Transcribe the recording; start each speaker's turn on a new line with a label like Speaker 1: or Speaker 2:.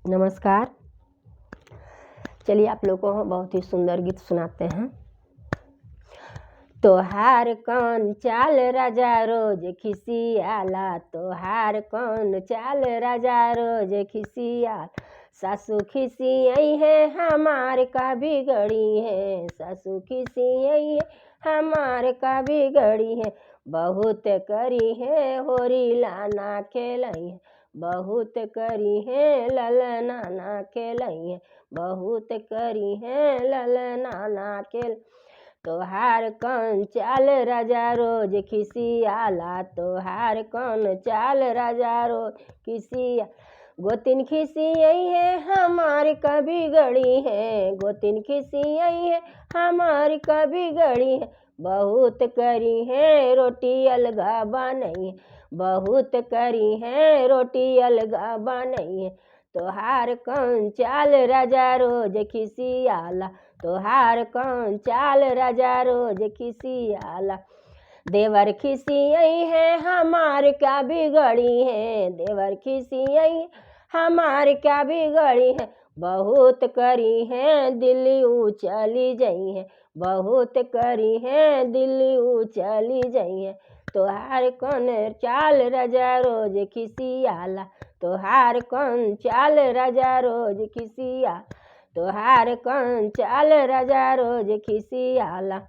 Speaker 1: नमस्कार। चलिए आप लोगों को बहुत ही सुंदर गीत सुनाते हैं। तोहार कौन चाल राजा रोज खिसियाला, तोहार कौन चाल राजा रोज खिसियाला। सासू खिसियई है हमार का बिगड़ी है, सासू खिसियई है हमार का बिगड़ी है। बहुत करी है होरी लाना खेलई है, बहुत करी है ललना ना खेलई है, बहुत करी है ललना ना खेल। तोहार कौन चाल राजा रोज खिसियाला, तोहार कौन चाल राजा रोज खिसिया। गोतिन खिसियई है हमार का बिगड़ी है, गोतिन खिसियई है हमार का बिगड़ी है। बहुत करी है रोटी अलगा बनई है, बहुत करी है रोटी अलगा बनई है। तोहार कौन चाल राजा रोज खिसियाला, तोहार कौन चाल राजा रोज खिसियाला। देवर खिसियई है हमार क्या बिगड़ी है, देवर खिसियई हमार क्या बिगड़ी है। बहुत करी है दिल्ली चली जई है, बहुत करी है दिल्ली चली जई है। तोहार कौन चाल राजा रोज खिसियाला, तोहार कौन चाल राजा रोज खिसिया, तोहार कौन चाल राजा रोज खिसियाला।